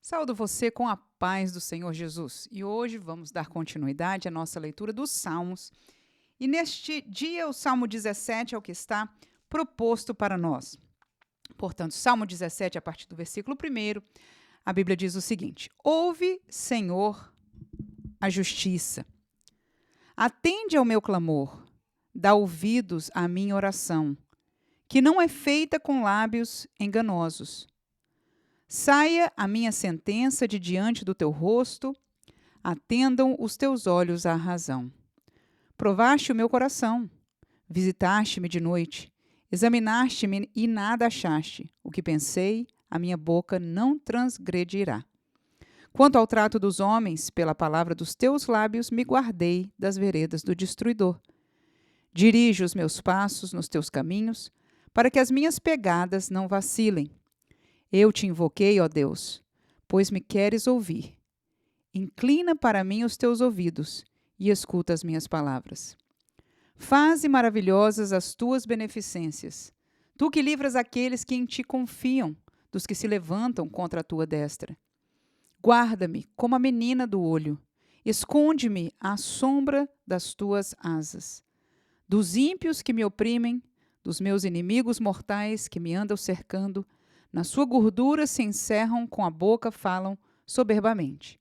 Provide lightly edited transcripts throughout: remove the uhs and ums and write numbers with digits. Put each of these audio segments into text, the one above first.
Saúdo você com a paz do Senhor Jesus. E hoje vamos dar continuidade à nossa leitura dos Salmos. E neste dia, o Salmo 17 é o que está proposto para nós. Portanto, Salmo 17, a partir do versículo 1, a Bíblia diz o seguinte: Ouve, Senhor, a justiça. Atende ao meu clamor. Dá ouvidos à minha oração, que não é feita com lábios enganosos. Saia a minha sentença de diante do teu rosto, atendam os teus olhos à razão. Provaste o meu coração, visitaste-me de noite, examinaste-me e nada achaste. O que pensei, a minha boca não transgredirá. Quanto ao trato dos homens, pela palavra dos teus lábios me guardei das veredas do destruidor. Dirige os meus passos nos teus caminhos, para que as minhas pegadas não vacilem. Eu te invoquei, ó Deus, pois me queres ouvir. Inclina para mim os teus ouvidos e escuta as minhas palavras. Faze maravilhosas as tuas beneficências. Tu que livras aqueles que em ti confiam, dos que se levantam contra a tua destra. Guarda-me como a menina do olho. Esconde-me à sombra das tuas asas. Dos ímpios que me oprimem, dos meus inimigos mortais que me andam cercando, na sua gordura se encerram, com a boca falam soberbamente.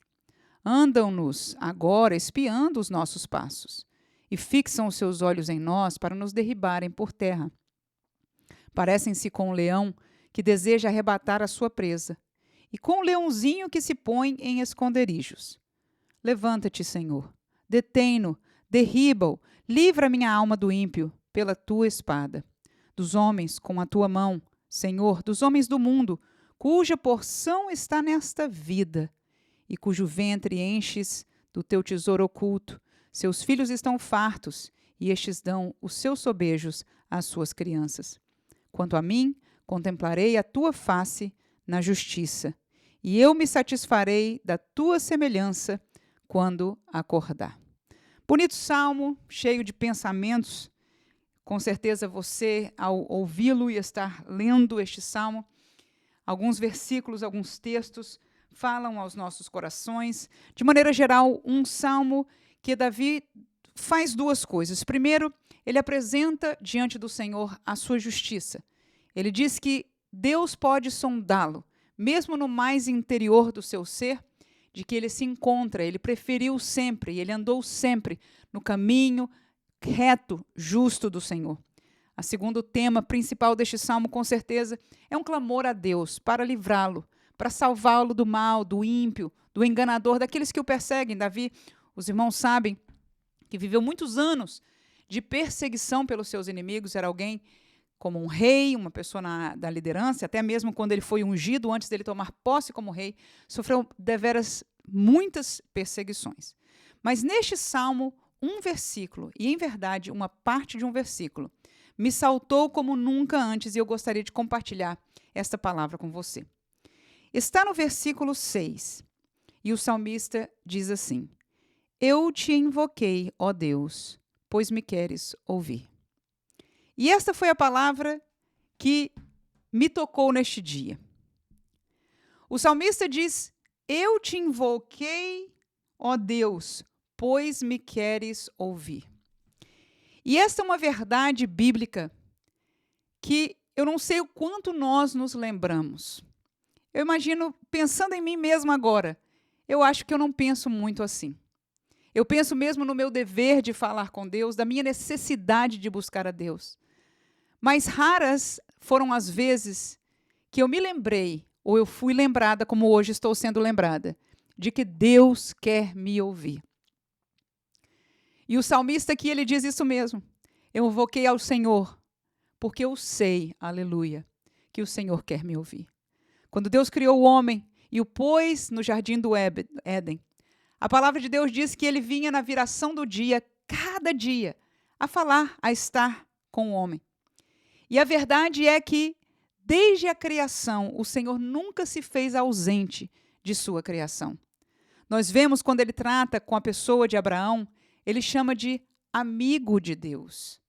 Andam-nos agora espiando os nossos passos e fixam os seus olhos em nós para nos derribarem por terra. Parecem-se com um leão que deseja arrebatar a sua presa e com um leãozinho que se põe em esconderijos. Levanta-te, Senhor, detém-no, derriba-o, livra minha alma do ímpio pela tua espada, dos homens com a tua mão, Senhor, dos homens do mundo, cuja porção está nesta vida, e cujo ventre enches do teu tesouro oculto. Seus filhos estão fartos, e estes dão os seus sobejos às suas crianças. Quanto a mim, contemplarei a tua face na justiça, e eu me satisfarei da tua semelhança quando acordar. Bonito salmo, cheio de pensamentos. Com certeza você, ao ouvi-lo e estar lendo este salmo, alguns versículos, alguns textos falam aos nossos corações. De maneira geral, um salmo que Davi faz duas coisas. Primeiro, ele apresenta diante do Senhor a sua justiça. Ele diz que Deus pode sondá-lo, mesmo no mais interior do seu ser, de que ele se encontra, ele preferiu sempre, ele andou sempre no caminho reto, justo do Senhor. O segundo tema principal deste salmo, com certeza, é um clamor a Deus para livrá-lo, para salvá-lo do mal, do ímpio, do enganador, daqueles que o perseguem. Davi, os irmãos sabem que viveu muitos anos de perseguição pelos seus inimigos, era alguém como um rei, uma pessoa da liderança, até mesmo quando ele foi ungido, antes dele tomar posse como rei, sofreu deveras muitas perseguições. Mas neste salmo, um versículo, e em verdade uma parte de um versículo, me saltou como nunca antes e eu gostaria de compartilhar esta palavra com você. Está no versículo 6, e o salmista diz assim: Eu te invoquei, ó Deus, pois me queres ouvir. E esta foi a palavra que me tocou neste dia. O salmista diz: Eu te invoquei, ó Deus, pois me queres ouvir. E esta é uma verdade bíblica que eu não sei o quanto nós nos lembramos. Eu imagino, pensando em mim mesma agora, eu acho que eu não penso muito assim. Eu penso mesmo no meu dever de falar com Deus, da minha necessidade de buscar a Deus. Mas raras foram as vezes que eu me lembrei, ou eu fui lembrada, como hoje estou sendo lembrada, de que Deus quer me ouvir. E o salmista aqui, ele diz isso mesmo. Eu invoquei ao Senhor, porque eu sei, aleluia, que o Senhor quer me ouvir. Quando Deus criou o homem e o pôs no jardim do Éden, a palavra de Deus diz que ele vinha na viração do dia, cada dia, a falar, a estar com o homem. E a verdade é que, desde a criação, o Senhor nunca se fez ausente de sua criação. Nós vemos quando ele trata com a pessoa de Abraão, ele chama de amigo de Deus.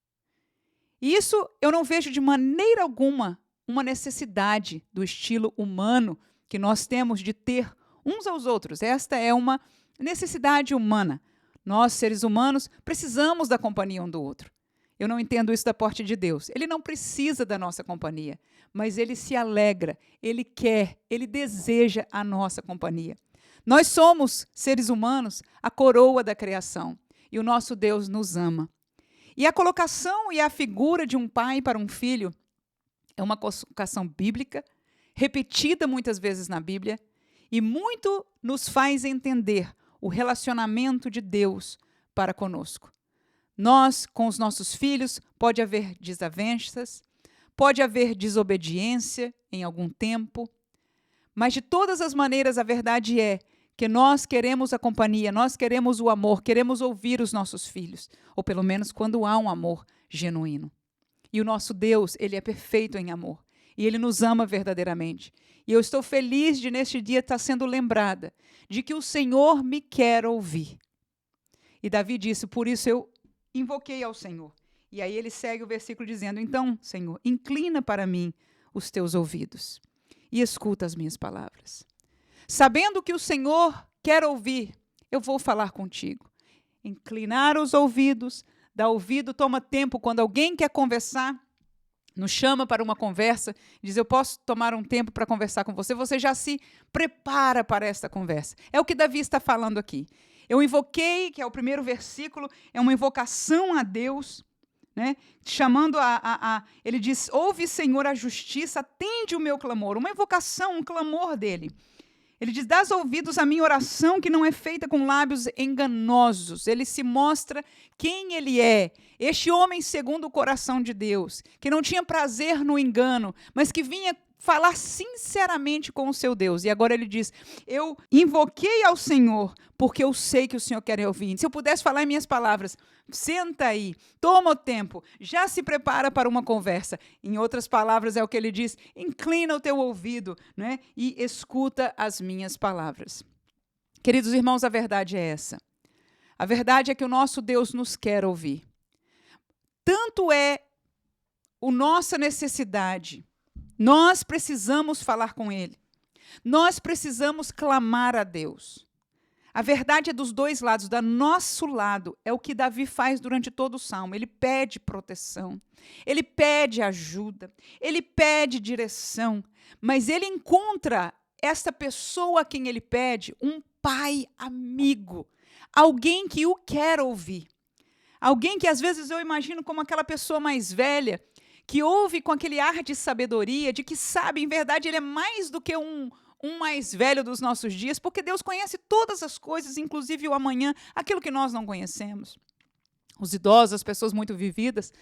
E isso eu não vejo de maneira alguma uma necessidade do estilo humano que nós temos de ter uns aos outros. Esta é uma necessidade humana. Nós, seres humanos, precisamos da companhia um do outro. Eu não entendo isso da parte de Deus. Ele não precisa da nossa companhia, mas ele se alegra, ele quer, ele deseja a nossa companhia. Nós somos, seres humanos, a coroa da criação e o nosso Deus nos ama. E a colocação e a figura de um pai para um filho é uma colocação bíblica, repetida muitas vezes na Bíblia, e muito nos faz entender o relacionamento de Deus para conosco. Nós, com os nossos filhos, pode haver desavenças, pode haver desobediência em algum tempo, mas de todas as maneiras a verdade é que nós queremos a companhia, nós queremos o amor, queremos ouvir os nossos filhos, ou pelo menos quando há um amor genuíno. E o nosso Deus, ele é perfeito em amor, e ele nos ama verdadeiramente. E eu estou feliz de neste dia estar sendo lembrada de que o Senhor me quer ouvir. E Davi disse, por isso eu invoquei ao Senhor. E aí ele segue o versículo dizendo, então, Senhor, inclina para mim os teus ouvidos e escuta as minhas palavras. Sabendo que o Senhor quer ouvir, eu vou falar contigo. Inclinar os ouvidos, dar ouvido, toma tempo. Quando alguém quer conversar, nos chama para uma conversa, diz, eu posso tomar um tempo para conversar com você, você já se prepara para esta conversa. É o que Davi está falando aqui. Eu invoquei, que é o primeiro versículo, é uma invocação a Deus, né? Chamando ele diz, ouve, Senhor, a justiça, atende o meu clamor. Uma invocação, um clamor dele. Ele diz, dás ouvidos à minha oração, que não é feita com lábios enganosos. Ele se mostra quem ele é. Este homem segundo o coração de Deus, que não tinha prazer no engano, mas que vinha falar sinceramente com o seu Deus. E agora ele diz, eu invoquei ao Senhor, porque eu sei que o Senhor quer ouvir. Se eu pudesse falar em minhas palavras, senta aí, toma o tempo, já se prepara para uma conversa. Em outras palavras, é o que ele diz, inclina o teu ouvido, né, e escuta as minhas palavras. Queridos irmãos, a verdade é essa. A verdade é que o nosso Deus nos quer ouvir. Tanto é a nossa necessidade, nós precisamos falar com Ele. Nós precisamos clamar a Deus. A verdade é dos dois lados. Do nosso lado é o que Davi faz durante todo o Salmo. Ele pede proteção, ele pede ajuda, ele pede direção, mas ele encontra esta pessoa a quem ele pede, um pai amigo, alguém que o quer ouvir. Alguém que às vezes eu imagino como aquela pessoa mais velha, que ouve com aquele ar de sabedoria, de que sabe, em verdade, ele é mais do que um mais velho dos nossos dias, porque Deus conhece todas as coisas, inclusive o amanhã, aquilo que nós não conhecemos. Os idosos, as pessoas muito vividas,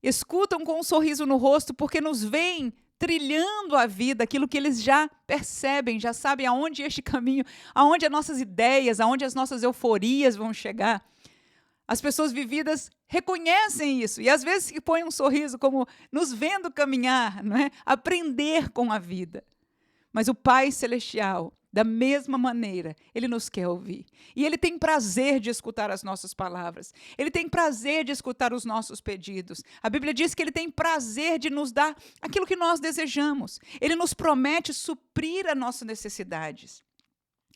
escutam com um sorriso no rosto, porque nos veem trilhando a vida, aquilo que eles já percebem, já sabem aonde este caminho, aonde as nossas ideias, aonde as nossas euforias vão chegar. As pessoas vividas reconhecem isso e às vezes que põem um sorriso como nos vendo caminhar, não é? Aprender com a vida. Mas o Pai Celestial, da mesma maneira, Ele nos quer ouvir. E Ele tem prazer de escutar as nossas palavras. Ele tem prazer de escutar os nossos pedidos. A Bíblia diz que Ele tem prazer de nos dar aquilo que nós desejamos. Ele nos promete suprir as nossas necessidades.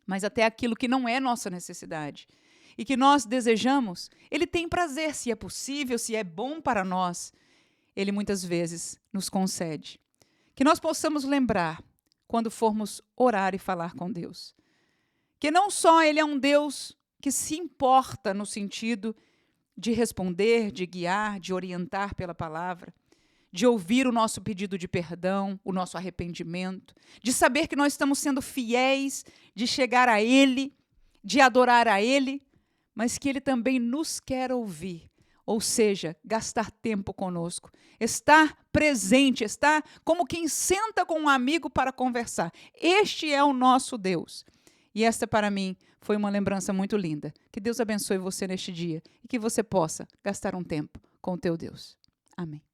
Mas até aquilo que não é nossa necessidade e que nós desejamos, Ele tem prazer, se é possível, se é bom para nós, Ele muitas vezes nos concede. Que nós possamos lembrar, quando formos orar e falar com Deus, que não só Ele é um Deus que se importa no sentido de responder, de guiar, de orientar pela palavra, de ouvir o nosso pedido de perdão, o nosso arrependimento, de saber que nós estamos sendo fiéis, de chegar a Ele, de adorar a Ele, mas que Ele também nos quer ouvir, ou seja, gastar tempo conosco, estar presente, estar como quem senta com um amigo para conversar. Este é o nosso Deus. E esta, para mim, foi uma lembrança muito linda. Que Deus abençoe você neste dia e que você possa gastar um tempo com o teu Deus. Amém.